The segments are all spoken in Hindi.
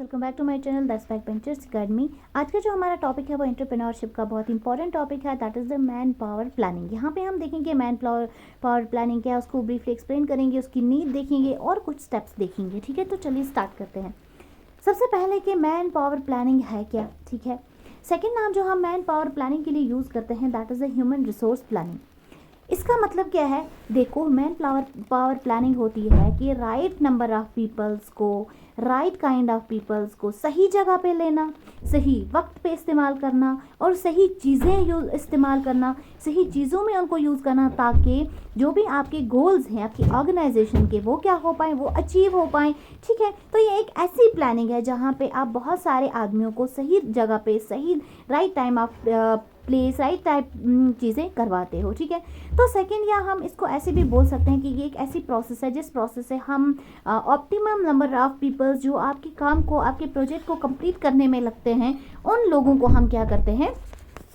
Welcome back to my channel that's back ventures academy. आज का जो हमारा टॉपिक है वो एंटरप्रेन्योरशिप का बहुत इंपॉर्टेंट टॉपिक है, that is the man power planning. यहाँ पे हम देखेंगे मैन पावर प्लानिंग क्या है, उसको ब्रीफली एक्सप्लेन करेंगे, उसकी नीड देखेंगे और कुछ स्टेप्स देखेंगे। ठीक है, तो चलिए स्टार्ट करते हैं। सबसे पहले कि मैन पावर प्लानिंग है क्या। ठीक है, सेकेंड नाम जो हम मैन पावर प्लानिंग के लिए यूज़ करते हैं that is the human resource planning. इसका मतलब क्या है, देखो मैन पावर प्लानिंग होती है कि राइट नंबर ऑफ पीपल्स को, राइट काइंड ऑफ पीपल्स को सही जगह पे लेना, सही वक्त पे इस्तेमाल करना और सही चीज़ें इस्तेमाल करना, सही चीज़ों में उनको यूज़ करना ताकि जो भी आपके गोल्स हैं आपकी ऑर्गेनाइजेशन के वो क्या हो पाएँ, वो अचीव हो पाएँ। ठीक है, तो ये एक ऐसी प्लानिंग है जहाँ पे आप बहुत सारे आदमियों को सही जगह पे सही right time of place right type चीज़ें करवाते हो। ठीक है, तो सेकंड या हम इसको ऐसे भी बोल सकते हैं कि ये एक ऐसी प्रोसेस है जिस प्रोसेस से हम ऑप्टिमम नंबर ऑफ पीपल्स जो आपके काम को आपके प्रोजेक्ट को कंप्लीट करने में लगते हैं उन लोगों को हम क्या करते हैं,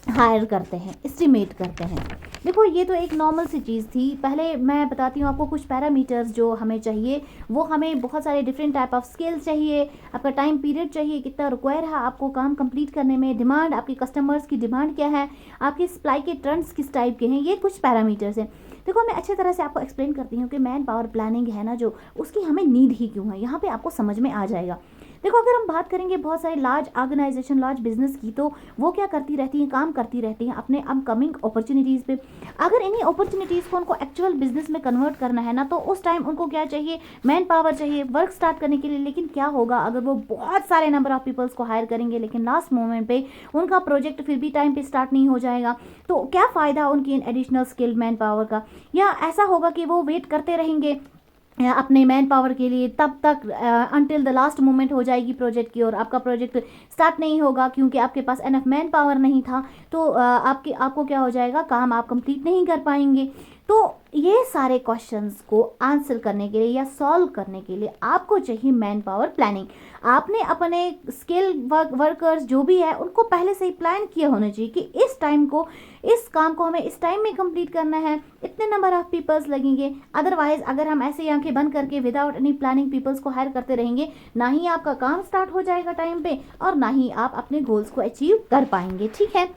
हायर करते हैं, एस्टिमेट करते हैं। देखो ये तो एक नॉर्मल सी चीज़ थी। पहले मैं बताती हूँ आपको कुछ पैरामीटर्स जो हमें चाहिए। वो हमें बहुत सारे डिफरेंट टाइप ऑफ स्किल्स चाहिए, आपका टाइम पीरियड चाहिए, कितना रिक्वायर है आपको काम कंप्लीट करने में, डिमांड आपके कस्टमर्स की डिमांड क्या है, आपके सप्लाई के ट्रेंड्स किस टाइप के हैं, ये कुछ पैरामीटर्स हैं। देखो मैं अच्छे तरह से आपको एक्सप्लेन करती हूँ कि मैन पावर प्लानिंग है ना जो, उसकी हमें नीड ही क्यों है, यहाँ पे आपको समझ में आ जाएगा। देखो अगर हम बात करेंगे बहुत सारी लार्ज ऑर्गेनाइजेशन लार्ज बिजनेस की, तो वो क्या करती रहती हैं, काम करती रहती हैं अपने अपकमिंग अपॉर्चुनिटीज़ पे। अगर इन्हीं अपॉर्चुनिटीज़ को उनको एक्चुअल बिजनेस में कन्वर्ट करना है ना, तो उस टाइम उनको क्या चाहिए, मैन पावर चाहिए वर्क स्टार्ट करने के लिए। लेकिन क्या होगा अगर वो बहुत सारे नंबर ऑफ पीपल्स को हायर करेंगे लेकिन लास्ट मोमेंट पे उनका प्रोजेक्ट फिर भी टाइम पे स्टार्ट नहीं हो जाएगा, तो क्या फ़ायदा उनकी एडिशनल स्किल मैन पावर का। या ऐसा होगा कि वो वेट करते रहेंगे अपने मैन पावर के लिए, तब तक अनटिल द लास्ट मोमेंट हो जाएगी प्रोजेक्ट की और आपका प्रोजेक्ट स्टार्ट नहीं होगा क्योंकि आपके पास एनफ मैन पावर नहीं था। तो आपको क्या हो जाएगा, काम आप कंप्लीट नहीं कर पाएंगे। तो ये सारे क्वेश्चंस को आंसर करने के लिए या सॉल्व करने के लिए आपको चाहिए मैन पावर प्लानिंग। आपने अपने स्किल वर्कर्स जो भी है उनको पहले से ही प्लान किया होना चाहिए कि इस टाइम को, इस काम को हमें इस टाइम में कंप्लीट करना है, इतने नंबर ऑफ पीपल्स लगेंगे। अदरवाइज अगर हम ऐसे आंखें बंद करके विदाउट एनी प्लानिंग पीपल्स को हायर करते रहेंगे, ना ही आपका काम स्टार्ट हो जाएगा टाइम पे और ना ही आप अपने गोल्स को अचीव कर पाएंगे। ठीक है,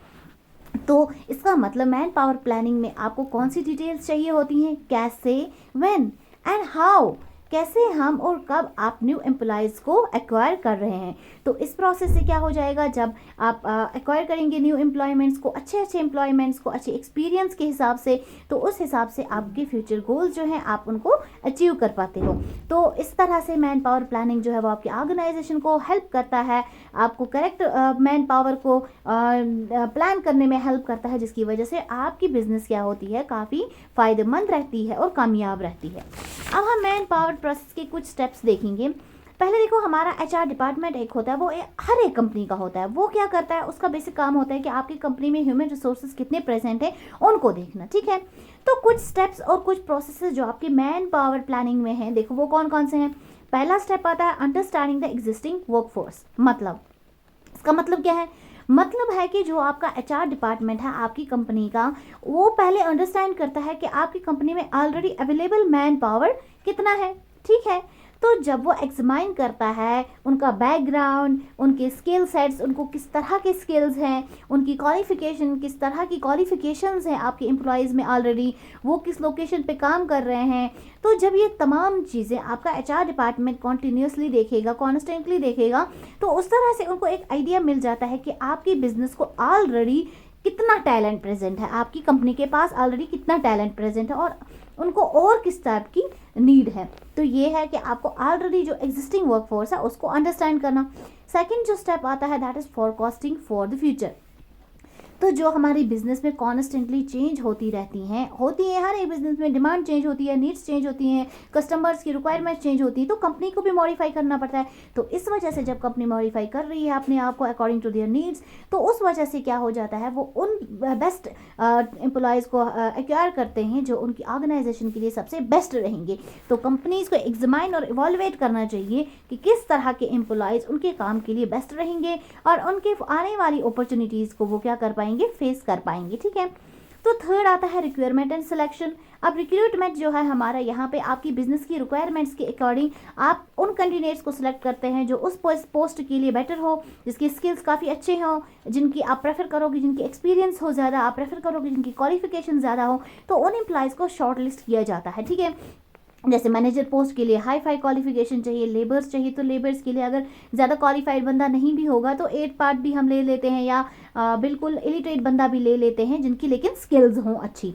तो इसका मतलब मैन पावर प्लानिंग में आपको कौन सी डिटेल्स चाहिए होती हैं, कैसे, व्हेन एंड हाउ, कैसे हम और कब आप न्यू एम्प्लॉयज़ को एक्वायर कर रहे हैं। तो इस प्रोसेस से क्या हो जाएगा, जब आप एक्वायर करेंगे न्यू एम्प्लॉयमेंट्स को, अच्छे एम्प्लॉयमेंट्स को अच्छे एक्सपीरियंस के हिसाब से, तो उस हिसाब से आपके फ्यूचर गोल्स जो हैं आप उनको अचीव कर पाते हो। तो इस तरह से मैन पावर प्लानिंग जो है वो आपकी ऑर्गेनाइजेशन को हेल्प करता है, आपको करेक्ट मैन पावर को प्लान करने में हेल्प करता है, जिसकी वजह से आपकी बिजनेस क्या होती है, काफ़ी फ़ायदेमंद रहती है और कामयाब रहती है। अब हम मैन पावर प्रोसेस के कुछ स्टेप्स देखेंगे। पहले देखो हमारा एचआर डिपार्टमेंट एक होता है, वो हर एक कंपनी का होता है। वो क्या करता है, उसका बेसिक काम होता है कि आपकी कंपनी में ह्यूमन रिसोर्सेज कितने प्रेजेंट हैं उनको देखना। ठीक है, तो कुछ स्टेप्स और कुछ प्रोसेसेस जो आपके मैन पावर प्लानिंग में हैं, देखो वो कौन कौन से हैं। पहला स्टेप आता है अंडरस्टैंडिंग द एग्जिस्टिंग वर्कफोर्स। मतलब इसका मतलब क्या है, मतलब है कि जो आपका एचआर डिपार्टमेंट है आपकी कंपनी का, वो पहले अंडरस्टैंड करता है कि आपकी कंपनी में ऑलरेडी अवेलेबल मैन पावर कितना है। ठीक है, तो जब वो एग्जामाइन करता है उनका बैकग्राउंड, उनके स्किल सेट्स, उनको किस तरह के स्किल्स हैं, उनकी क्वालिफिकेशन, किस तरह की क्वालिफिकेशंस हैं आपके एम्प्लॉयज़ में ऑलरेडी, वो किस लोकेशन पे काम कर रहे हैं। तो जब ये तमाम चीज़ें आपका एचआर डिपार्टमेंट कॉन्टीन्यूसली देखेगा, कॉन्स्टेंटली देखेगा, तो उस तरह से उनको एक आइडिया मिल जाता है कि आपकी बिजनेस को ऑलरेडी कितना टैलेंट प्रेजेंट है, आपकी कंपनी के पास ऑलरेडी कितना टैलेंट प्रेजेंट है और उनको और किस टाइप की नीड है। तो ये है कि आपको ऑलरेडी जो एग्जिस्टिंग वर्कफोर्स है उसको अंडरस्टैंड करना। सेकंड जो स्टेप आता है that is forecasting for the future. तो जो हमारी बिजनेस में कॉन्स्टेंटली चेंज होती रहती हैं, हर एक बिजनेस में डिमांड चेंज होती है, नीड्स चेंज होती हैं, कस्टमर्स की रिक्वायरमेंट चेंज होती है, तो कंपनी को भी मॉडिफाई करना पड़ता है। तो इस वजह से जब कंपनी मॉडिफाई कर रही है अपने आप को अकॉर्डिंग टू देयर नीड्स, तो उस वजह से क्या हो जाता है, वो उन बेस्ट एम्प्लॉयज़ को एक्वायर करते हैं जो उनकी ऑर्गेनाइजेशन के लिए सबसे बेस्ट रहेंगे। तो कंपनीज़ को एग्जामाइन और इवॉल्वेट करना चाहिए कि किस तरह के एम्प्लॉयज़ उनके काम के लिए बेस्ट रहेंगे और उनके आने वाली अपॉर्चुनिटीज़ को वो क्या कर पाएंगे, फेस कर पाएंगे। ठीक है, तो थर्ड आता है रिक्वायरमेंट एंड सिलेक्शन। अब रिक्रूटमेंट जो है हमारा यहाँ पे आपकी बिजनेस की रिक्वायरमेंट्स के अकॉर्डिंग आप उन कैंडिडेट्स को सिलेक्ट करते हैं जो उस पोस्ट के लिए बेटर हो, जिसकी स्किल्स काफ़ी अच्छे हों, जिनकी आप प्रेफर करोगे, जिनकी एक्सपीरियंस हो ज़्यादा आप प्रेफर करोगे, जिनकी क्वालिफिकेशन ज़्यादा हो, तो उन एम्प्लॉयज़ को शॉर्ट लिस्ट किया जाता है। ठीक है, जैसे मैनेजर पोस्ट के लिए हाई फाई क्वालिफिकेशन चाहिए, लेबर्स चाहिए, तो लेबर्स के लिए अगर ज़्यादा क्वालिफाइड बंदा नहीं भी होगा तो 8 पार्ट भी हम ले लेते हैं, या बिल्कुल इलिटरेट बंदा भी ले लेते हैं जिनकी लेकिन स्किल्स हों अच्छी।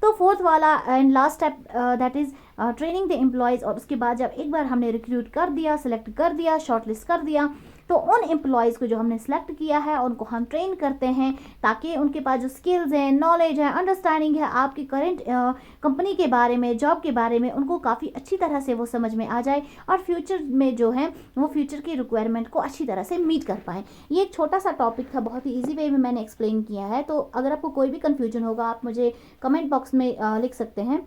तो फोर्थ वाला and last step that is training the employees. और उसके बाद जब एक बार हमने रिक्रूट कर दिया, सेलेक्ट कर दिया, शॉर्टलिस्ट कर दिया, तो उन एम्प्लॉयज़ को जो हमने सेलेक्ट किया है उनको हम ट्रेन करते हैं ताकि उनके पास जो स्किल्स हैं, नॉलेज है, अंडरस्टैंडिंग है आपकी करेंट कंपनी के बारे में, जॉब के बारे में, उनको काफ़ी अच्छी तरह से वो समझ में आ जाए और फ्यूचर में जो है वो फ्यूचर की रिक्वायरमेंट को अच्छी तरह से मीट कर पाएँ। ये एक छोटा सा टॉपिक था, बहुत ही ईजी वे में मैंने एक्सप्लेन किया है। तो अगर आपको कोई भी कन्फ्यूजन होगा आप मुझे कमेंट बॉक्स में लिख सकते हैं।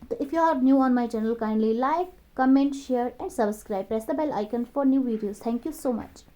So if you are new on my channel, kindly like, comment, share and subscribe. Press the bell icon for new videos. Thank you so much.